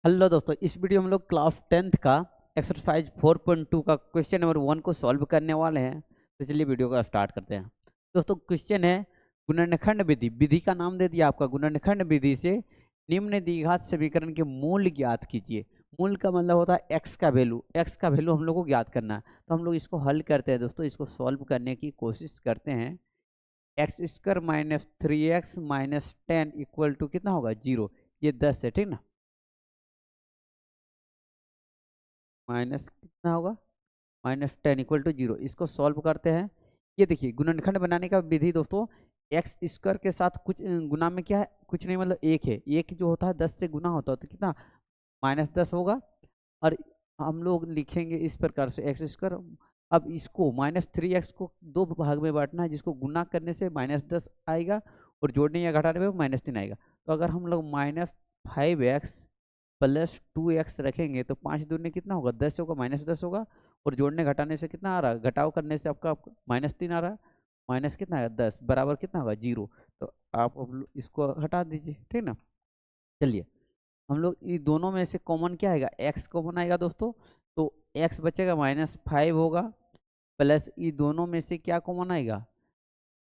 Hello दोस्तों, इस video में हम लोग क्लास 10th का एक्सरसाइज 4.2 का क्वेश्चन नंबर 1 को सॉल्व करने वाले हैं। तो चलिए वीडियो को स्टार्ट करते हैं। दोस्तों क्वेश्चन है गुणनखंड विधि। विधि का नाम दे दिया आपका गुणनखंड विधि से निम्न द्विघात समीकरण के मूल ज्ञात कीजिए। मूल का मतलब होता है एक्स का वैल्यू। एक्स का वैल्यू हम लोग को ज्ञात करना है, तो हम लोग इसको हल करते हैं। दोस्तों इसको सॉल्व करने की कोशिश करते हैं। X square minus 3x minus 10 equal to कितना होगा 0। ये 10 है, ठीक ना। माइनस कितना होगा -10 इक्वल टू 0। इसको सॉल्व करते हैं। ये देखिए गुणनखंड बनाने का विधि दोस्तों, एक्स स्क्वायर के साथ कुछ गुना में क्या है, कुछ नहीं मतलब एक है। एक जो होता है 10 से गुना होता है, तो कितना -10 होगा। और हम लोग लिखेंगे इस प्रकार से एक्स स्क्वायर। अब इसको -3x को दो भाग में बांटना है, जिसको गुना करने से -10 आएगा और जोड़ने या घटाने में -3 आएगा। तो अगर हम लोग -5x प्लस 2x रखेंगे तो 5 दूनी कितना होगा 10 होगा, -10 होगा। और जोड़ने घटाने से कितना आ रहा है, घटाव करने से आपका -3 आ रहा है। माइनस कितना है 10 बराबर कितना होगा 0। तो आप अब इसको हटा दीजिए, ठीक ना। चलिए हम लोग ये दोनों में से कॉमन क्या आएगा, x कॉमन आएगा दोस्तों। तो x बचेगा -5 होगा, प्लस ये दोनों में से क्या कॉमन आएगा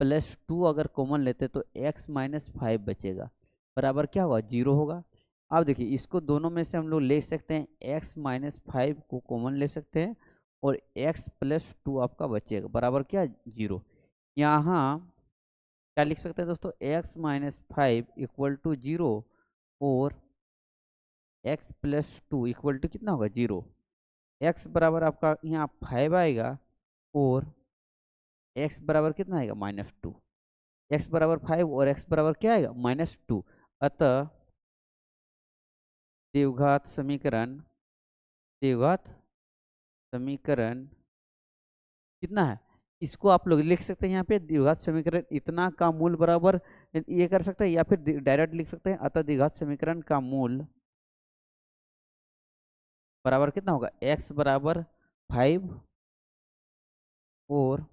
+2। अगर कॉमन लेते तो x -5 बचेगा, बराबर क्या होगा 0 होगा। अब देखिए इसको दोनों में से हम लोग ले सकते हैं, x -5 को कॉमन ले सकते हैं और x +2 आपका बचेगा, बराबर क्या 0। यहाँ क्या लिख सकते हैं दोस्तों, x -5 इक्वल टू 0 और x +2 इक्वल टू कितना होगा 0। x बराबर आपका यहाँ 5 आएगा और x बराबर कितना आएगा -2। x बराबर 5 और x बराबर क्या आएगा -2। अतः द्विघात समीकरण कितना है, इसको आप लोग लिख सकते हैं यहाँ पे द्विघात समीकरण इतना का मूल बराबर, ये कर सकते हैं या फिर डायरेक्ट लिख सकते हैं। अतः द्विघात समीकरण का मूल बराबर कितना होगा, x बराबर 5 और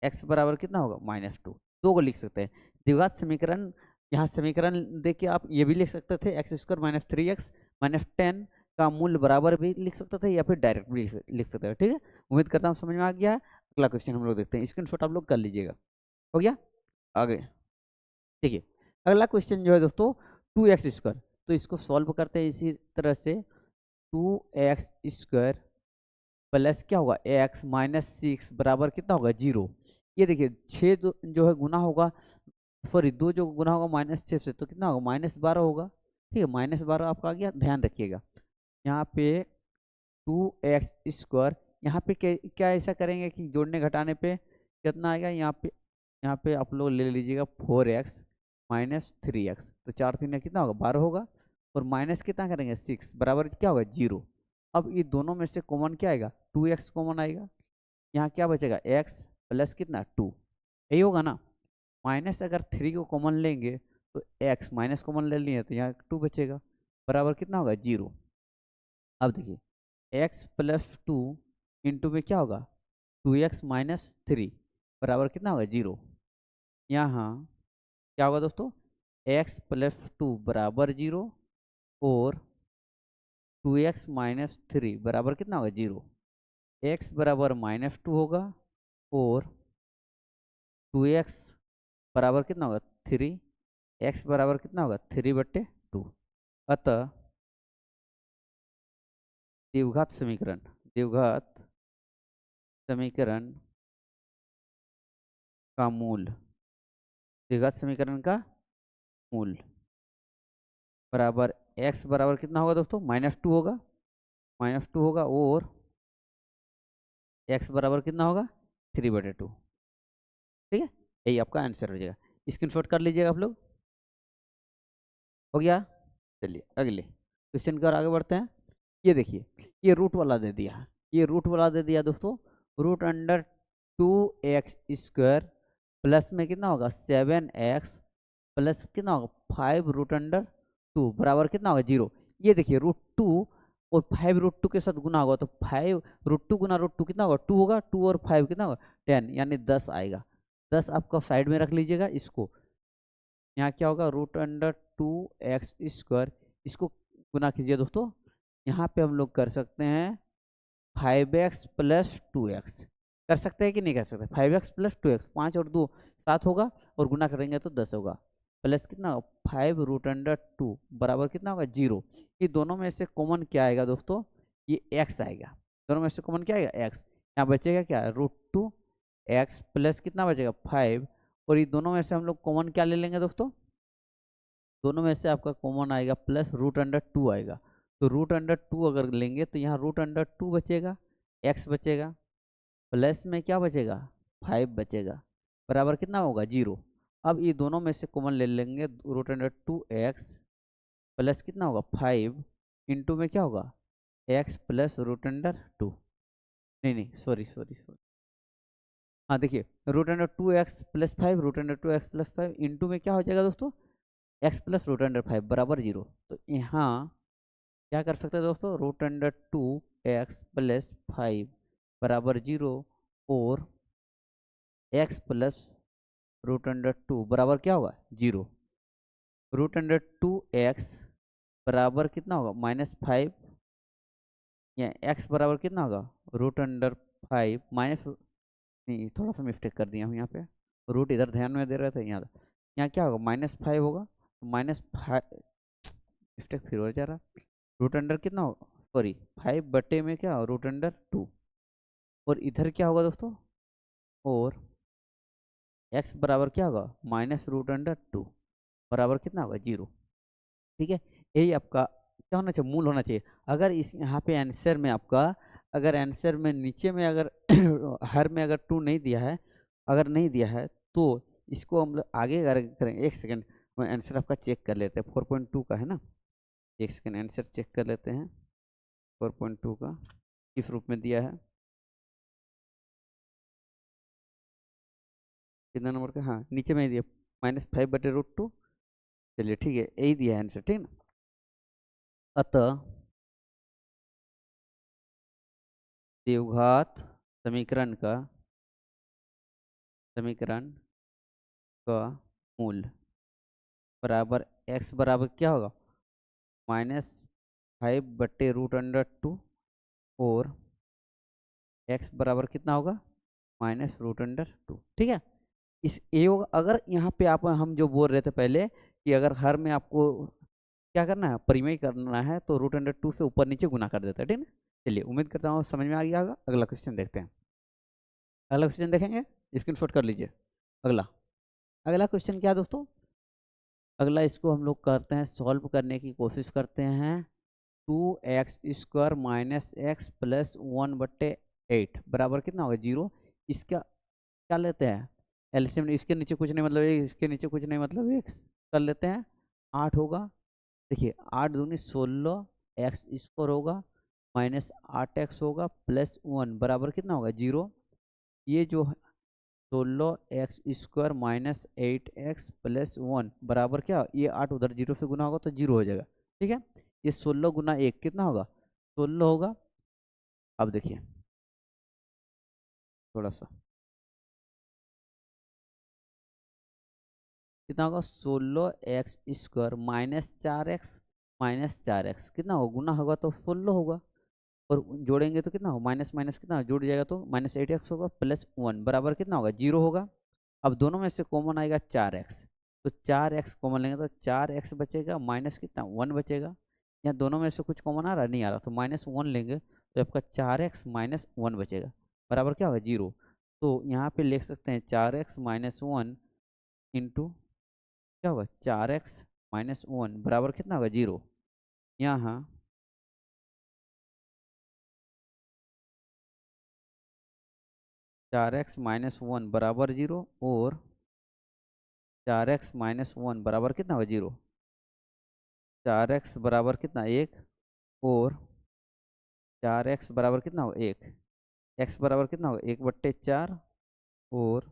x बराबर कितना होगा -2। दो को लिख सकते हैं द्विघात समीकरण। यहाँ समीकरण देखिए आप ये भी लिख सकते थे, एक्स स्क्वायर -3x -10 का मूल बराबर भी लिख सकते थे या फिर डायरेक्ट भी लिख सकते थे, ठीक है। उम्मीद करता हूँ समझ में आ गया है। अगला क्वेश्चन हम लोग देखते हैं, स्क्रीनशॉट आप लोग कर लीजिएगा। हो गया आगे, ठीक है। अगला क्वेश्चन जो है दोस्तों 2x²। तो इसको सॉल्व करते हैं इसी तरह से। 2x² प्लस क्या होगा x -6 बराबर कितना होगा 0। ये देखिए 6 जो है गुना होगा, सॉरी 2 जो गुना होगा -6 से, तो कितना होगा -12 होगा, ठीक है। -12 आपका आ गया, ध्यान रखिएगा। यहाँ पे 2x², यहाँ पे क्या ऐसा करेंगे कि जोड़ने घटाने पे कितना आएगा, यहाँ पे आप लोग ले लीजिएगा 4x -3x। तो 4 3 कितना होगा 12 होगा और माइनस कितना करेंगे 6 बराबर क्या होगा 0। अब ये दोनों में से कॉमन क्या आएगा 2x कॉमन आएगा। यहाँ क्या बचेगा x प्लस कितना 2, यही होगा ना। माइनस अगर 3 को कॉमन लेंगे तो x माइनस कॉमन ले लिए तो यहाँ 2 बचेगा, बराबर कितना होगा 0। अब देखिए x +2 इंटू में क्या होगा 2x -3 बराबर कितना होगा 0। यहाँ क्या होगा दोस्तों, x +2 बराबर 0 और 2x -3 बराबर कितना होगा 0। x बराबर -2 होगा और 2x बराबर कितना होगा 3। x बराबर कितना होगा 3/2। अतः द्विघात समीकरण का मूल, द्विघात समीकरण का मूल बराबर x बराबर कितना होगा दोस्तों -2 होगा, और x बराबर कितना होगा 3/2, ठीक है। यही आपका आंसर हो जाएगा, स्क्रीनशॉट कर लीजिएगा आप लोग। हो गया, चलिए अगले क्वेश्चन की ओर आगे बढ़ते हैं। ये देखिए ये रूट वाला दे दिया, दोस्तों। √2x² प्लस में कितना होगा 7x प्लस कितना होगा 5√2 बराबर कितना होगा 0। ये देखिए √2 और 5√2 के साथ गुना होगा तो 5√2 गुना √2 कितना होगा 2 होगा, 2 और 5 कितना होगा 10 यानी 10 आएगा। 10 आपका साइड में रख लीजिएगा। इसको यहाँ क्या होगा √2x², इसको गुना कीजिए दोस्तों। यहाँ पे हम लोग कर सकते हैं 5x प्लस 2x, कर सकते हैं कि नहीं कर सकते? 5x प्लस 2x, 5 और 2 7 होगा, और गुना करेंगे तो 10 होगा, प्लस कितना होगा 5√2 बराबर कितना होगा 0। ये दोनों में से कॉमन क्या आएगा दोस्तों? ये x आएगा। दोनों में से कॉमन क्या आएगा? x। यहाँ बचेगा क्या? √2 x प्लस कितना बचेगा 5, और ये दोनों में से हम लोग कॉमन क्या ले लेंगे दोस्तों? दोनों में से आपका कॉमन आएगा प्लस √2 आएगा। तो √2 अगर लेंगे तो यहाँ √2 बचेगा, x बचेगा, प्लस में क्या बचेगा 5 बचेगा, बराबर कितना होगा 0। अब ये दोनों में से कॉमन ले लेंगे, √2x प्लस कितना होगा 5 इंटू में क्या होगा x प्लस √2, नहीं नहीं सॉरी सॉरी सॉरी, हाँ देखिए √2x plus 5, √2x plus 5 into में क्या हो जाएगा दोस्तों x प्लस √5 बराबर 0। तो यहाँ क्या कर सकते हैं दोस्तों? √2x प्लस 5 बराबर 0, और x प्लस √2 बराबर क्या होगा 0। √2x बराबर कितना होगा -5, या x बराबर कितना होगा √5 माइनस, नहीं थोड़ा सा मिस्टेक कर दिया हूँ यहाँ पे, रूट इधर ध्यान में दे रहे थे, यहाँ क्या होगा -5 होगा, -5 मिस्टेक फिर हो जा रहा, √, कितना होगा सॉरी 5 में क्या √2, और इधर क्या होगा दोस्तों, और x बराबर क्या होगा -√2 बराबर कितना होगा 0। ठीक है, यही आपका क्या होना चाहिए? मूल होना चाहिए। अगर इस यहाँ पे आंसर में आपका, अगर आंसर में नीचे में अगर हर में अगर 2 नहीं दिया है, अगर नहीं दिया है तो इसको हम लोग आगे अगर करेंगे, 1 सेकंड मैं आंसर आपका चेक कर लेते हैं। 4.2 का है ना, 1 सेकंड आंसर चेक कर लेते हैं 4.2 का किस रूप में दिया है, कितना नंबर का, हाँ नीचे में ही दिया -5/√2। चलिए ठीक है, यही दिया है आंसर, ठीक ना। अतः द्विघात समीकरण का मूल बराबर x बराबर क्या होगा -5/√2, और x बराबर कितना होगा -√2। ठीक है, इस ए होगा। अगर यहाँ पे आप हम जो बोल रहे थे पहले कि अगर हर में आपको क्या करना है, परिमेय करना है, तो √2 से ऊपर नीचे गुना कर देता है, ठीक है। चलिए उम्मीद करता हूँ समझ में आ गया होगा। अगला क्वेश्चन देखते हैं। अगला क्वेश्चन देखेंगे, स्क्रीनशॉट कर लीजिए। अगला अगला क्वेश्चन क्या है दोस्तों? अगला इसको हम लोग करते हैं, सॉल्व करने की कोशिश करते हैं। 2x² माइनस एक्स प्लस 1/8 बराबर कितना होगा 0। इसका क्या लेते हैं एलसीएम, इसके नीचे कुछ नहीं मतलब एक, इसके नीचे कुछ नहीं मतलब एक, कर लेते हैं 8 होगा। देखिए 8 दूनी 16, x² होगा माइनस 8x होगा प्लस 1 बराबर कितना होगा 0। ये जो 16x² माइनस 8x प्लस 1 बराबर क्या, ये 8 उधर 0 से गुना होगा तो 0 हो जाएगा। ठीक है, ये 16 गुना 1 कितना होगा 16 होगा। अब देखिए थोड़ा सा कितना होगा 16x² माइनस 4x कितना होगा, गुना होगा तो 16 होगा, और जोड़ेंगे तो कितना होगा माइनस माइनस कितना जुड़ जाएगा तो -8x होगा प्लस 1 बराबर कितना होगा 0 होगा। अब दोनों में से कॉमन आएगा 4x, तो 4x कॉमन लेंगे तो 4x बचेगा, माइनस कितना 1 बचेगा। यहाँ दोनों में से कुछ कॉमन आ रहा नहीं आ रहा, तो -1 लेंगे तो आपका 4x माइनस 1 बचेगा, बराबर क्या होगा 0। तो यहाँ पे लिख सकते हैं 4x माइनस 1 इंटू क्या होगा 4x माइनस 1 बराबर कितना होगा 0। यहाँ 4x माइनस 1 बराबर 0, और 4x माइनस 1 बराबर कितना होगा 0। 4x बराबर कितना 1, और 4x बराबर कितना होगा 1, x बराबर कितना होगा 1/4, और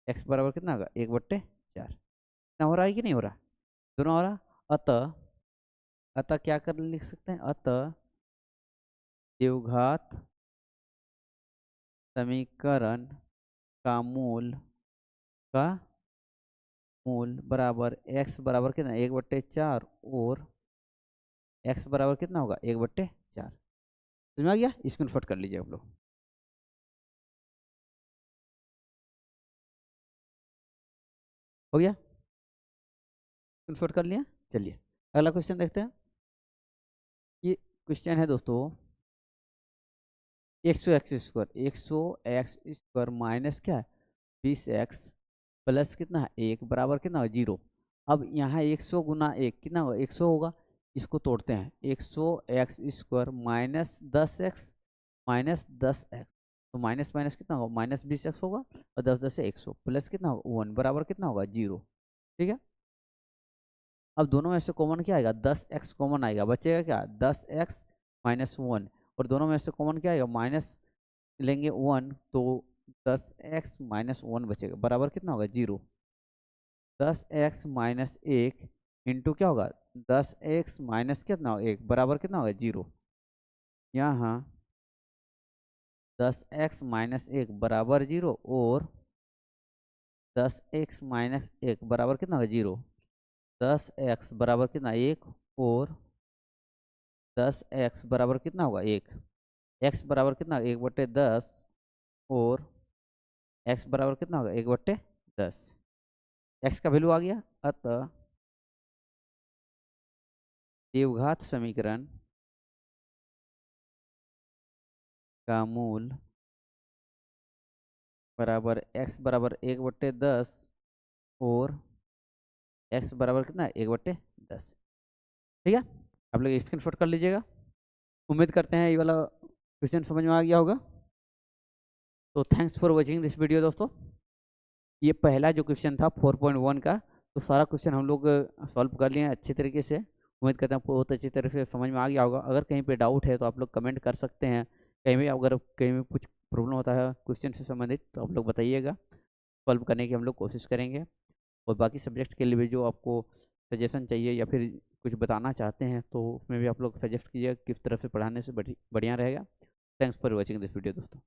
x बराबर कितना होगा 1/4। इतना हो रहा है कि नहीं हो रहा? दोनों हो रहा। अतः अतः क्या कर लिख सकते हैं, अतः द्विघात समीकरण का का मूल बराबर x बराबर कितना 1/4, और एक्स बराबर कितना होगा 1/4। समझ में आ गया? स्क्रीनशॉट कर लीजिए आप लोग। हो गया? स्क्रीनशॉट कर लिया? चलिए अगला क्वेश्चन देखते हैं। ये क्वेश्चन है दोस्तों 100x² माइनस क्या है 20x प्लस कितना है 1 बराबर कितना है 0। अब यहाँ 100 गुना 1 कितना होगा 100 होगा। इसको तोड़ते हैं 100x² minus 10x minus 10x, तो माइनस माइनस कितना होगा माइनस 20x होगा, और 10 से 100 प्लस कितना होगा 1 बराबर कितना होगा 0। ठीक है। अब दोनों में से कॉमन क्या आएगा 10x कॉमन आएगा, बचेगा क्या 10x माइनस 1, और दोनों में से कॉमन क्या आएगा माइनस लेंगे 1, तो 10x माइनस 1 बचेगा बराबर कितना होगा 0। 10x माइनस 1 इंटू क्या होगा 10x माइनस कितना होगा 1 बराबर कितना होगा 0। यहाँ 10x माइनस 1 बराबर 0 और 10x माइनस 1 बराबर कितना होगा 0। 10x बराबर कितना 1 और 10x बराबर कितना होगा 1। x बराबर कितना 1/10 और x बराबर कितना होगा 1/10। x का वैल्यू आ गया, अतः द्विघात समीकरण का मूल बराबर x बराबर 1/10 और x बराबर कितना 1/10। ठीक है, आप लोग स्क्रीनशॉट कर लीजिएगा। उम्मीद करते हैं ये वाला क्वेश्चन समझ में आ गया होगा। तो thanks for watching this video दोस्तों। ये पहला जो क्वेश्चन था 4.1 का, तो सारा क्वेश्चन हम लोग सॉल्व कर लिए हैं अच्छे तरीके से। उम्मीद करते हैं बहुत अच्छी तरह से समझ में आ गया होगा। अगर कहीं पे डाउट है तो आप लोग कमेंट कर सकते हैं। कहीं भी अगर कहीं भी कुछ प्रॉब्लम होता है क्वेश्चन से संबंधित तो आप लोग बताइएगा, सॉल्व करने की हम लोग कोशिश करेंगे। और बाकी सब्जेक्ट के लिए भी जो आपको सजेशन चाहिए या फिर कुछ बताना चाहते हैं तो उसमें भी आप लोग सजेस्ट कीजिएगा किस तरह से पढ़ाने से बढ़िया रहेगा। Thanks for watching this video दोस्तों।